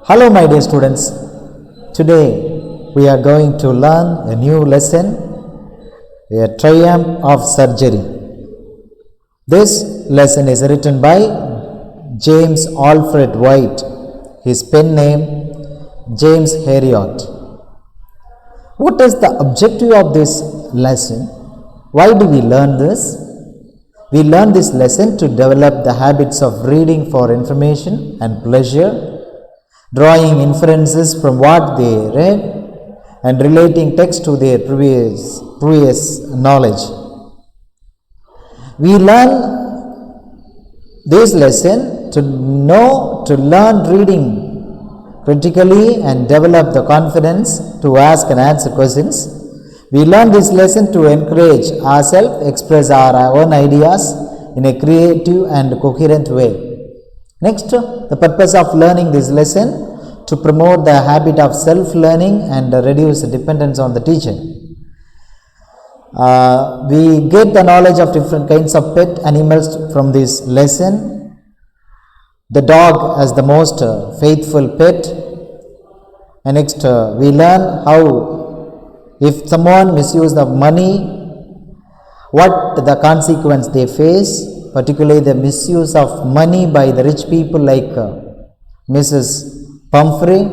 Hello, my dear students. Today we are going to learn a new lesson, a triumph of surgery. This lesson is written by James Alfred White, his pen name James Herriot. What is the objective of this lesson? Why do we learn this? We learn this lesson to develop the habits of reading for information and pleasure, drawing inferences from what they read, and relating text to their previous knowledge. We learn this lesson to learn reading critically and develop the confidence to ask and answer questions. We learn this lesson to encourage ourselves, express our own ideas in a creative and coherent way. Next, the purpose of learning this lesson to promote the habit of self-learning and reduce dependence on the teacher. We get the knowledge of different kinds of pet animals from this lesson. The dog as the most faithful pet. And next, we learn how if someone misuses the money, what the consequence they face, particularly the misuse of money by the rich people like Mrs. Pumphrey,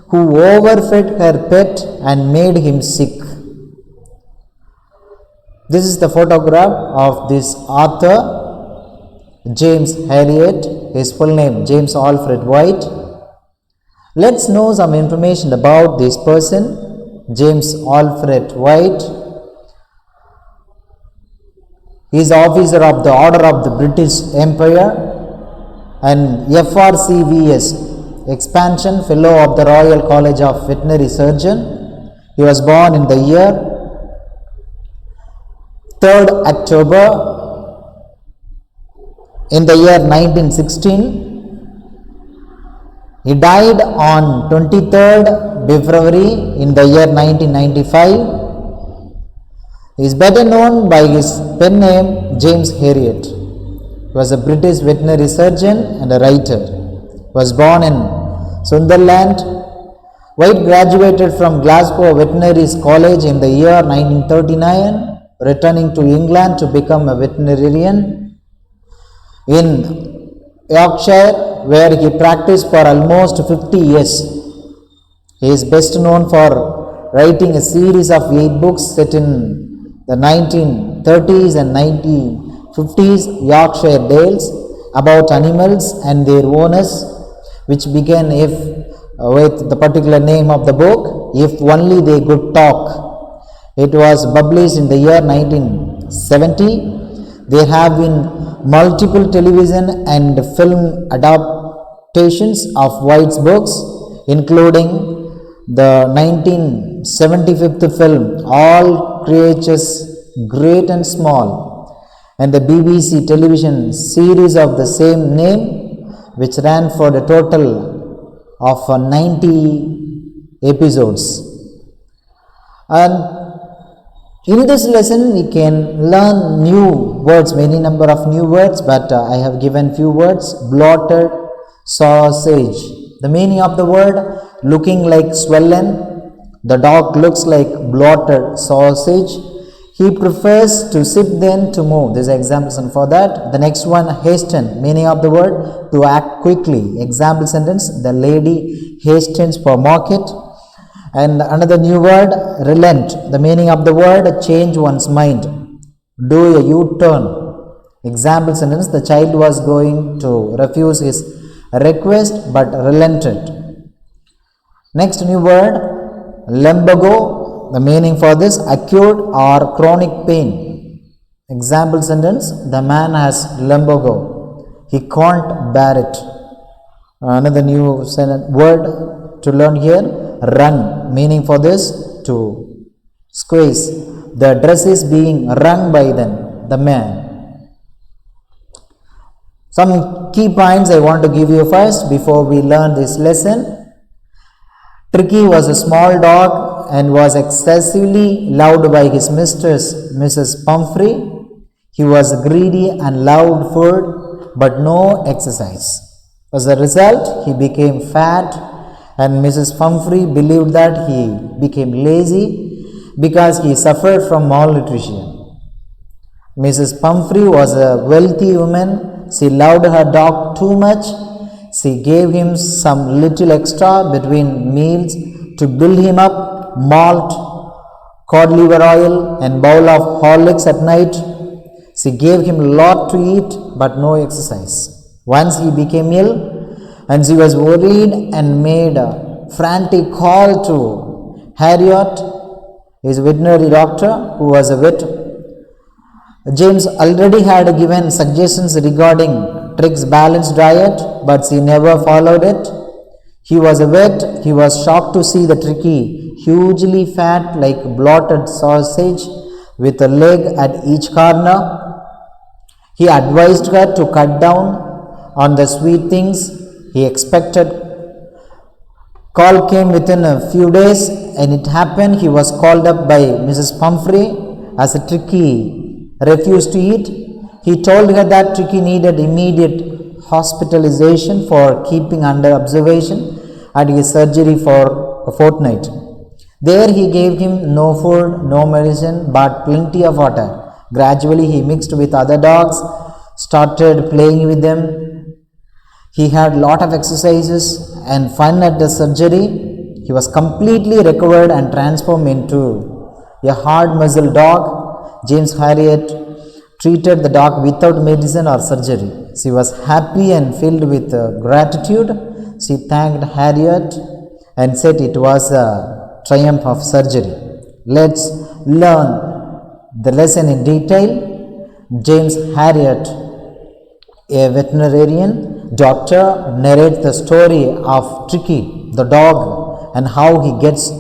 who overfed her pet and made him sick. This is the photograph of this author, James Herriot, his full name James Alfred White. Let's know some information about this person, James Alfred White. He is officer of the Order of the British Empire and FRCVS, Expansion Fellow of the Royal College of Veterinary Surgeon. He was born in the year 3rd October in the year 1916. He died on 23rd February in the year 1995. He is better known by his pen name James Herriot. He was a British veterinary surgeon and a writer. He was born in Sunderland. White graduated from Glasgow Veterinary College in the year 1939, returning to England to become a veterinarian in Yorkshire, where he practiced for almost 50 years. He is best known for writing a series of 8 books set in the 1930s and 1950s Yorkshire Dales about animals and their owners, which began with the particular name of the book, If Only They Could Talk. It was published in the year 1970. There have been multiple television and film adaptations of White's books, including the 1975 film All Creatures Great and Small, and the BBC television series of the same name, which ran for the total of 90 episodes. And in this lesson we can learn new words, many number of new words, but I have given few words. Bloated sausage. The meaning of the word: looking like swollen. The dog looks like bloated sausage. He prefers to sit than to move. This is example sentence for that. The next one, hasten. Meaning of the word: to act quickly. Example sentence: the lady hastens for market. And another new word, relent. The meaning of the word: change one's mind. Do a U-turn. Example sentence: the child was going to refuse his request but relented. Next new word, lumbago. The meaning for this: acute or chronic pain. Example sentence: the man has lumbago. He can't bear it. Another new word to learn here, wrung. Meaning for this: to squeeze. The dress is being wrung by the man. Some key points I want to give you first before we learn this lesson. Tricky was a small dog and was excessively loved by his mistress, Mrs. Pumphrey. He was greedy and loved food but no exercise. As a result, he became fat and Mrs. Pumphrey believed that he became lazy because he suffered from malnutrition. Mrs. Pumphrey was a wealthy woman. She loved her dog too much. She gave him some little extra between meals to build him up, malt, cod liver oil, and bowl of Horlicks at night. She gave him a lot to eat but no exercise. Once he became ill and she was worried and made a frantic call to Harriet, his veterinary doctor, who was a vet. James already had given suggestions regarding Trick's balanced diet, but she never followed it. He was a vet. He was shocked to see the Tricky hugely fat like bloated sausage with a leg at each corner. He advised her to cut down on the sweet things he expected. Call came within a few days, and it happened he was called up by Mrs. Pumphrey as a Tricky refused to eat. He told her that Tricky needed immediate hospitalization for keeping under observation at his surgery for a fortnight. There he gave him no food, no medicine, but plenty of water. Gradually he mixed with other dogs, started playing with them. He had lot of exercises and fun at the surgery. He was completely recovered and transformed into a hard muscle dog. James Harriet treated the dog without medicine or surgery. She was happy and filled with gratitude. She thanked Harriet and said it was a triumph of surgery. Let's learn the lesson in detail. James Harriet, a veterinarian doctor, narrates the story of Tricky, the dog, and how he gets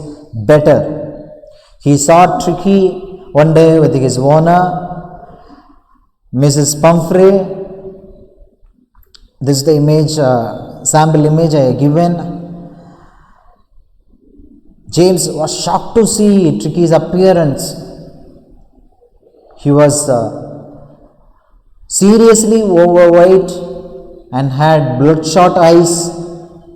better. He saw Tricky one day with his owner, Mrs. Pumphrey. This is the image, sample image I have given. James was shocked to see Tricky's appearance. He was seriously overweight and had bloodshot eyes.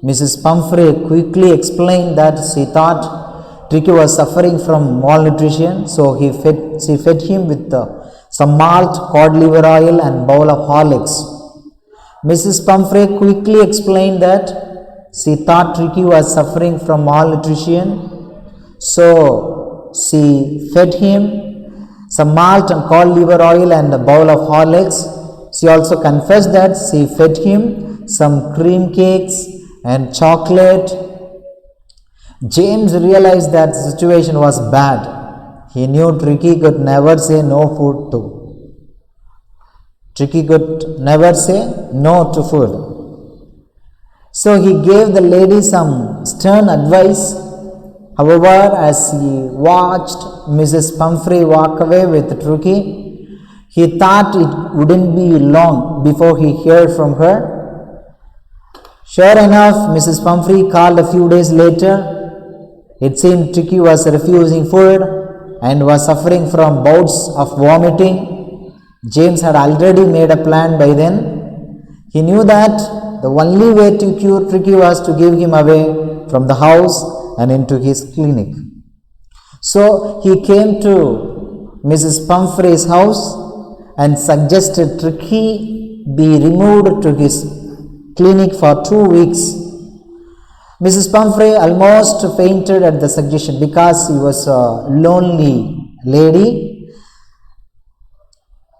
Mrs. Pumphrey quickly explained that she thought Tricky was suffering from malnutrition, so she fed him with some malt, cod liver oil, and bowl of Horlicks. Mrs. Pumphrey quickly explained that she thought Tricky was suffering from malnutrition, so she fed him some malt and cod liver oil and a bowl of Horlicks. She also confessed that she fed him some cream cakes and chocolate. James realized that the situation was bad. He knew Tricky could never say no food to. Tricky could never say no to food. So he gave the lady some stern advice. However, as he watched Mrs. Pumphrey walk away with Tricky, he thought it wouldn't be long before he heard from her. Sure enough, Mrs. Pumphrey called a few days later. It seemed Tricky was refusing food and was suffering from bouts of vomiting. James had already made a plan by then. He knew that the only way to cure Tricky was to give him away from the house and into his clinic. So he came to Mrs. Pumphrey's house and suggested Tricky be removed to his clinic for 2 weeks. Mrs. Pumphrey almost fainted at the suggestion because she was a lonely lady.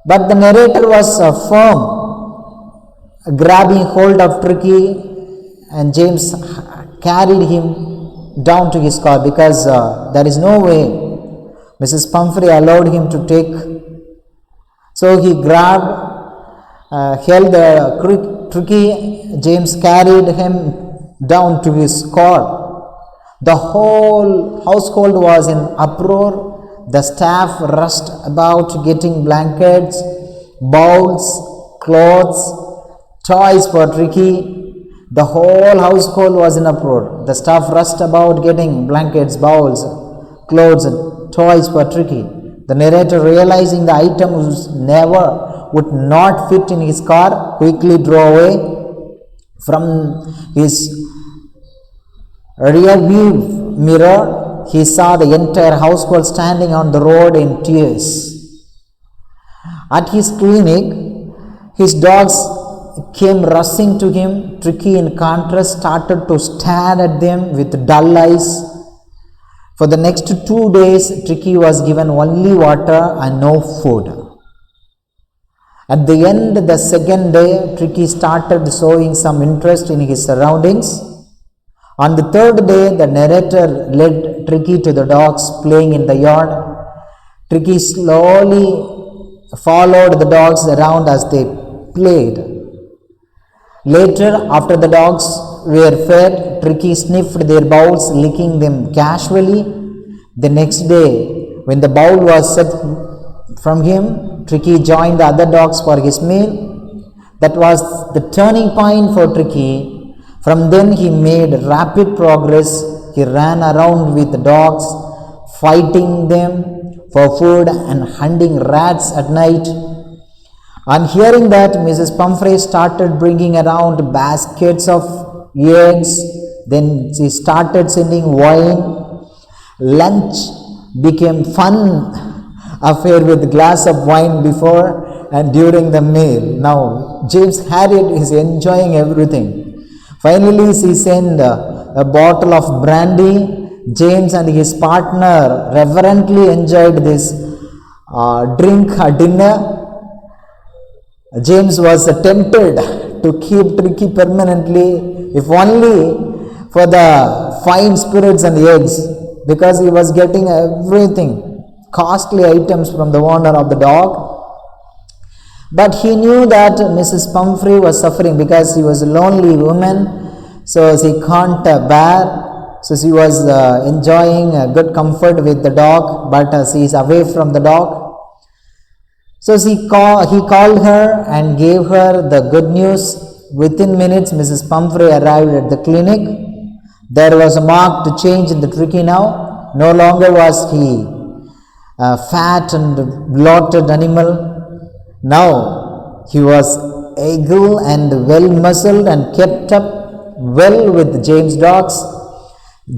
But the narrator was firm, grabbing hold of Tricky, and James carried him down to his car because there is no way Mrs. Pumphrey allowed him to take. So he grabbed, held the Tricky. James carried him down to his car. The whole household was in uproar. The staff rushed about getting blankets, bowls, clothes, toys for Tricky. The whole household was in uproar. The staff rushed about getting blankets, bowls, clothes, and toys for Tricky. The narrator, realizing the items would not fit in his car, quickly drove away from his rear view mirror, he saw the entire household standing on the road in tears. At his clinic, his dogs came rushing to him. Tricky, in contrast, started to stare at them with dull eyes. For the next 2 days, Tricky was given only water and no food. At the end, the second day, Tricky started showing some interest in his surroundings. On the third day, the narrator led Tricky to the dogs playing in the yard. Tricky slowly followed the dogs around as they played. Later, after the dogs were fed, Tricky sniffed their bowls, licking them casually. The next day, when the bowl was set from him, Tricky joined the other dogs for his meal. That was the turning point for Tricky. From then he made rapid progress. He ran around with the dogs, fighting them for food and hunting rats at night. On hearing that, Mrs. Pumphrey started bringing around baskets of eggs. Then she started sending wine. Lunch became fun affair with a glass of wine before and during the meal. Now James Harriet is enjoying everything. Finally, she sent a bottle of brandy. James and his partner reverently enjoyed this drink at dinner. James was tempted to keep Tricky permanently, if only for the fine spirits and eggs, because he was getting everything, costly items from the owner of the dog. But he knew that Mrs. Pumphrey was suffering because she was a lonely woman, so she can't bear. So she was enjoying good comfort with the dog, but she is away from the dog. So he called her and gave her the good news. Within minutes, Mrs. Pumphrey arrived at the clinic. There was a marked change in the Tricky now. No longer was he a fat and bloated animal. Now he was agile and well muscled and kept up well with James' dogs.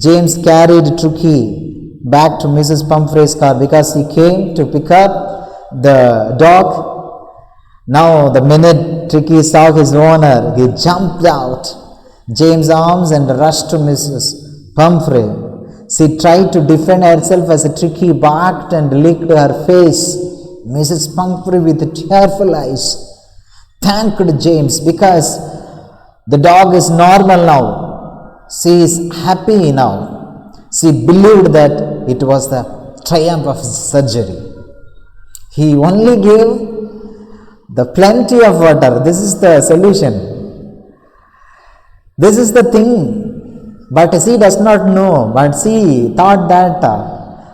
James carried Tricky back to Mrs. Pumphrey's car because he came to pick up the dog. Now the minute Tricky saw his owner, he jumped out James' arms and rushed to Mrs. Pumphrey. She tried to defend herself as Tricky barked and licked her face. Mrs. Pumphrey, with tearful eyes, thanked James because the dog is normal now. She is happy now. She believed that it was the triumph of surgery. He only gave the plenty of water. This is the solution. This is the thing. But she does not know. But she thought that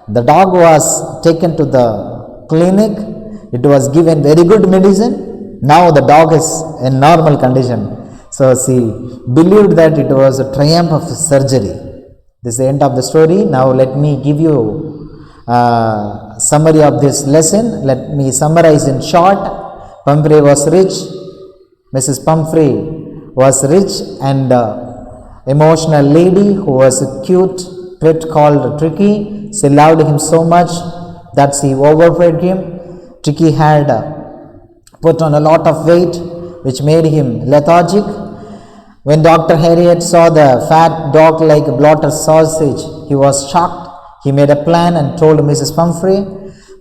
the dog was taken to the clinic. It was given very good medicine. Now the dog is in normal condition. So she believed that it was a triumph of surgery. This is the end of the story. Now let me give you a summary of this lesson. Let me summarize in short. Pumphrey was rich. Mrs. Pumphrey was rich and emotional lady who was a cute pet called Tricky. She loved him so much that she overfed him. Tricky had put on a lot of weight, which made him lethargic. When Dr. Harriet saw the fat dog like bloated sausage, he was shocked. He made a plan and told Mrs. Pumphrey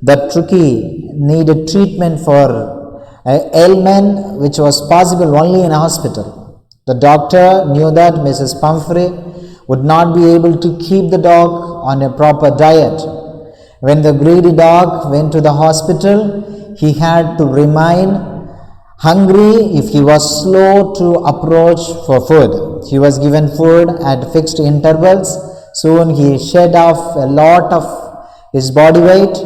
that Tricky needed treatment for ailment which was possible only in a hospital. The doctor knew that Mrs. Pumphrey would not be able to keep the dog on a proper diet. When the greedy dog went to the hospital, he had to remain hungry if he was slow to approach for food. He was given food at fixed intervals. Soon he shed off a lot of his body weight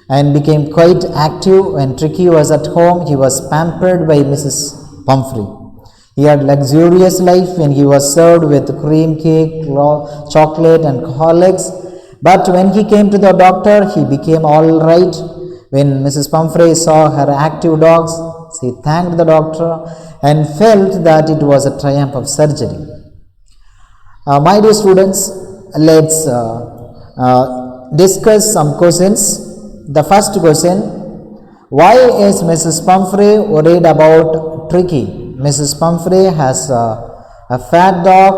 and became quite active. When Tricky was at home, he was pampered by Mrs. Pumphrey. He had luxurious life when he was served with cream cake, chocolate and horlicks. But when he came to the doctor, he became all right. When Mrs. Pumphrey saw her active dogs, she thanked the doctor and felt that it was a triumph of surgery. My dear students, let's discuss some questions. The first question: why is Mrs. Pumphrey worried about Tricky? Mrs. Pumphrey has a fat dog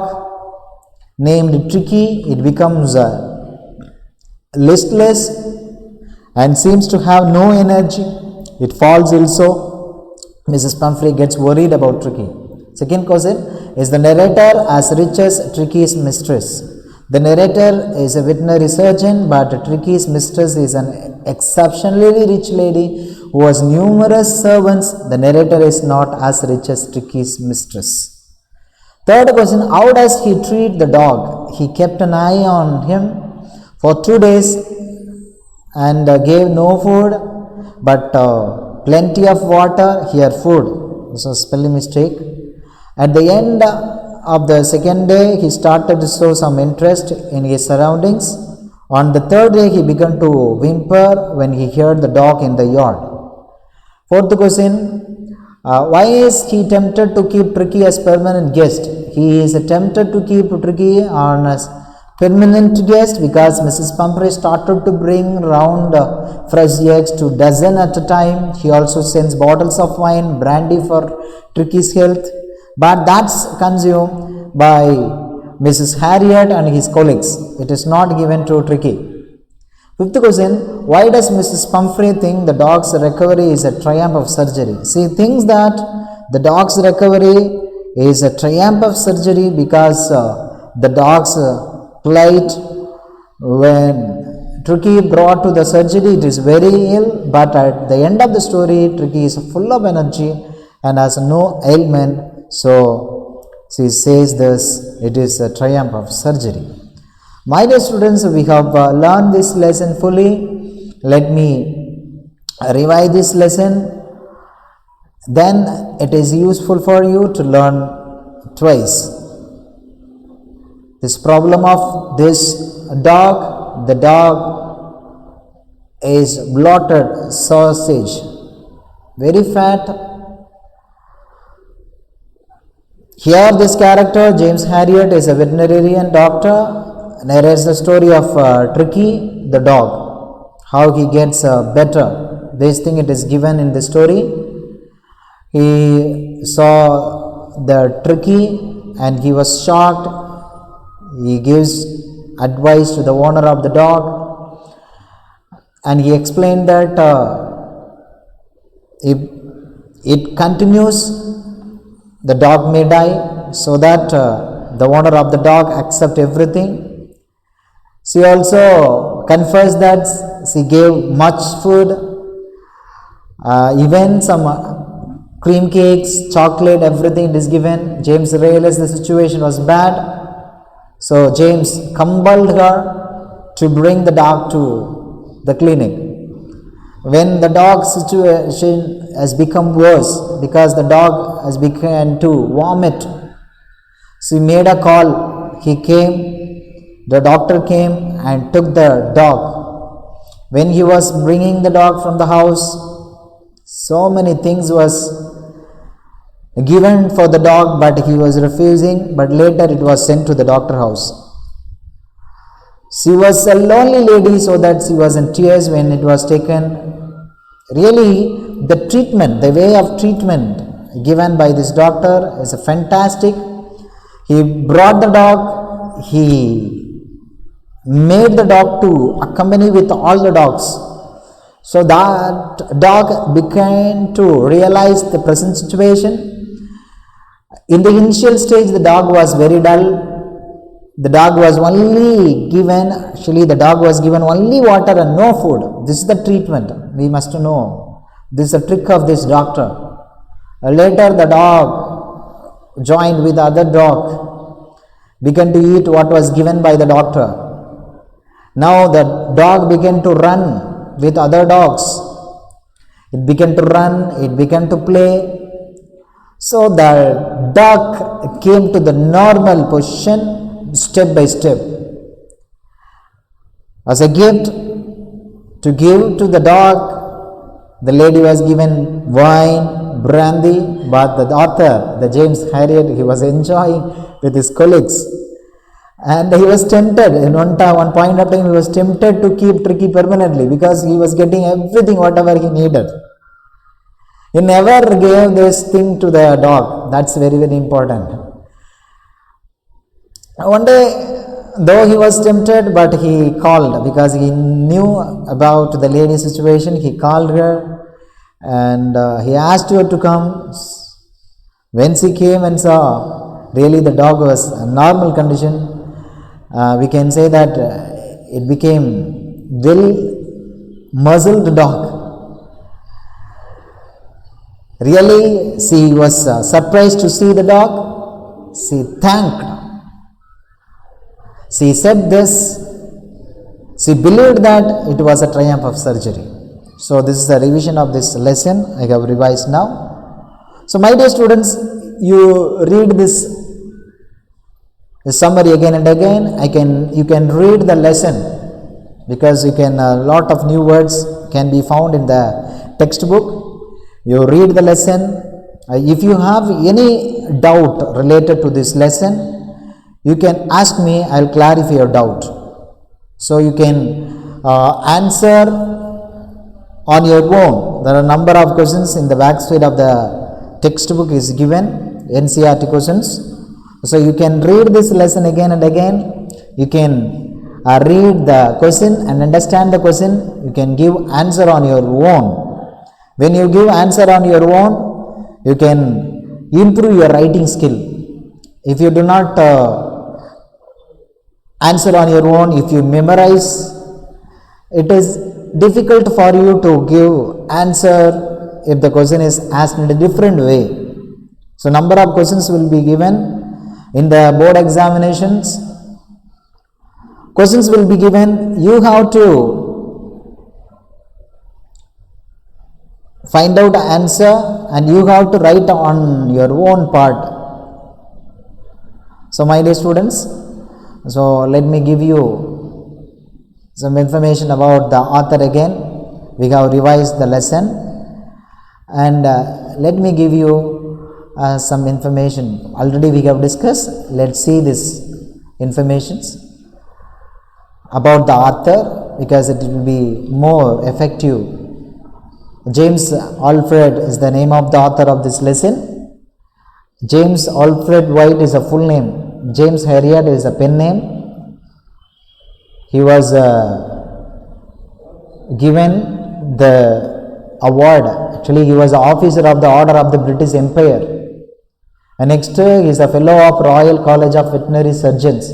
named Tricky. It becomes listless and seems to have no energy. It falls ill, so Mrs. Pumphrey gets worried about Tricky. Second question: is the narrator as rich as Tricky's mistress? The narrator is a veterinary surgeon, but Tricky's mistress is an exceptionally rich lady who has numerous servants. The narrator is not as rich as Tricky's mistress. Third question: how does he treat the dog? He kept an eye on him for 2 days and gave no food, but plenty of water. Here, food. This was spelling mistake. At the end of the second day, he started to show some interest in his surroundings. On the third day, he began to whimper when he heard the dog in the yard. Fourth question: why is he tempted to keep Tricky as permanent guest? He is tempted to keep Tricky on as permanent guest because Mrs. Pumphrey started to bring round fresh eggs to dozen at a time. He also sends bottles of wine, brandy for Tricky's health, but that's consumed by Mrs. Harriet and his colleagues. It is not given to Tricky. Fifth question: why does Mrs. Pumphrey think the dog's recovery is a triumph of surgery? She thinks that the dog's recovery is a triumph of surgery because the dog's plight when Tricky brought to the surgery, it is very ill, but at the end of the story, Tricky is full of energy and has no ailment. So she says this, it is a triumph of surgery. My dear students, we have learned this lesson fully. Let me revise this lesson. Then it is useful for you to learn twice. This problem of this dog, the dog is bloated sausage, very fat. Here this character, James Harriet, is a veterinarian doctor, narrates the story of Tricky, the dog, how he gets better. This thing it is given in the story. He saw the Tricky and he was shocked. He gives advice to the owner of the dog and he explained that if it continues, the dog may die, so that the owner of the dog accept everything. She also confessed that she gave much food, even some cream cakes, chocolate, everything is given. James realized the situation was bad, so James compelled her to bring the dog to the clinic. When the dog's situation has become worse because the dog has begun to vomit, she made a call. He came, the doctor came and took the dog. When he was bringing the dog from the house, so many things was given for the dog, but he was refusing, but later it was sent to the doctor house. She was a lonely lady, so that she was in tears when it was taken. Really, the treatment, the way of treatment given by this doctor is fantastic. He brought the dog, he made the dog to accompany with all the dogs. So that dog began to realize the present situation. In the initial stage, the dog was very dull. The dog was only given, the dog was given only water and no food. This is the treatment. We must know. This is a trick of this doctor. Later, the dog joined with the other dog, began to eat what was given by the doctor. Now the dog began to run with other dogs. It began to run, it began to play. So the dog came to the normal position step by step. As a gift to give to the dog, the lady was given wine, brandy, but the author, the James Harriet, he was enjoying with his colleagues. And he was tempted. In one point of time, he was tempted to keep Tricky permanently because he was getting everything, whatever he needed. He never gave this thing to the dog. That's very, very important. One day, though he was tempted, but he called because he knew about the lady's situation. He called her and he asked her to come. When she came and saw, really the dog was a normal condition. We can say that it became well muzzled dog. Really, she was surprised to see the dog. She thanked. She said this. She believed that it was a triumph of surgery. So this is a revision of this lesson. I have revised now. So my dear students, you read this summary again and again. You can read the lesson because you can a lot of new words can be found in the textbook. You read the lesson. If you have any doubt related to this lesson, you can ask me. I will clarify your doubt. So you can answer on your own. There are a number of questions in the back side of the textbook is given, NCERT questions. So you can read this lesson again and again. You can read the question and understand the question. You can give answer on your own. When you give answer on your own, you can improve your writing skill. If you do not answer on your own, if you memorize, it is difficult for you to give answer if the question is asked in a different way. So number of questions will be given in the board examinations. Questions will be given. You have to find out the answer and you have to write on your own part. So my dear students, so let me give you some information about the author again. We have revised the lesson and let me give you some information. Already we have discussed. Let's see this informations about the author because it will be more effective. James Alfred is the name of the author of this lesson. James Alfred White is a full name. James Herriot is a pen name. He was given the award. Actually, he was an officer of the Order of the British Empire. And next, he is a fellow of Royal College of Veterinary Surgeons.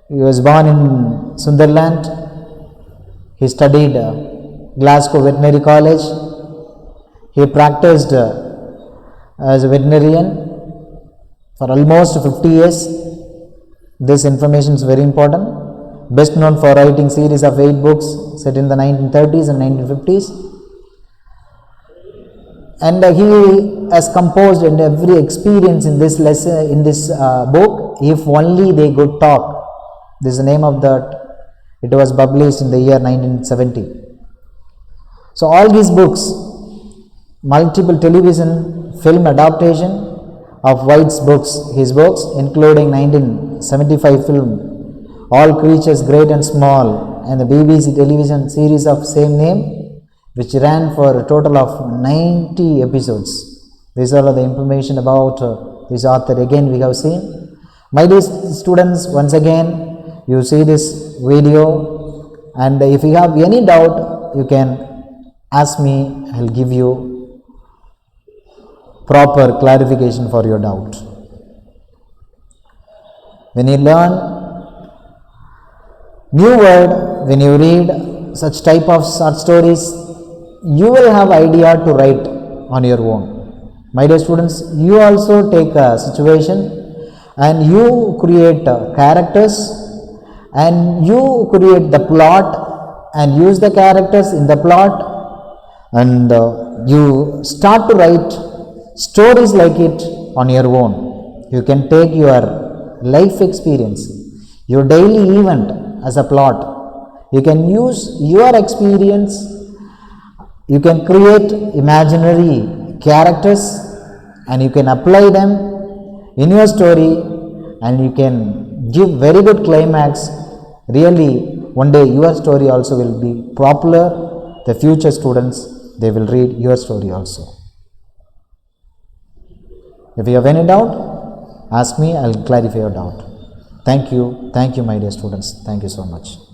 He was born in Sunderland. He studied Glasgow Veterinary College. He practiced as a veterinarian for almost 50 years. This information is very important. Best known for writing series of 8 books set in the 1930s and 1950s. And he has composed in every experience in this lesson, in this book, If Only They Could Talk. This is the name of that. It was published in the year 1970. So all these books, multiple television film adaptation of White's books, his books, including 1975 film All Creatures Great and Small and the BBC television series of same name, which ran for a total of 90 episodes. These are all the information about this author. Again we have seen. My dear students, once again you see this video and if you have any doubt you can ask me. I will give you proper clarification for your doubt. When you learn new word, when you read such type of short stories, you will have idea to write on your own. My dear students, you also take a situation and you create characters and you create the plot and use the characters in the plot and you start to write stories like it on your own. You can take your life experience, your daily event as a plot. You can use your experience. You can create imaginary characters and you can apply them in your story and you can give very good climax, really one day your story also will be popular. The future students, they will read your story also. If you have any doubt, ask me, I will clarify your doubt. Thank you, my dear students. Thank you so much.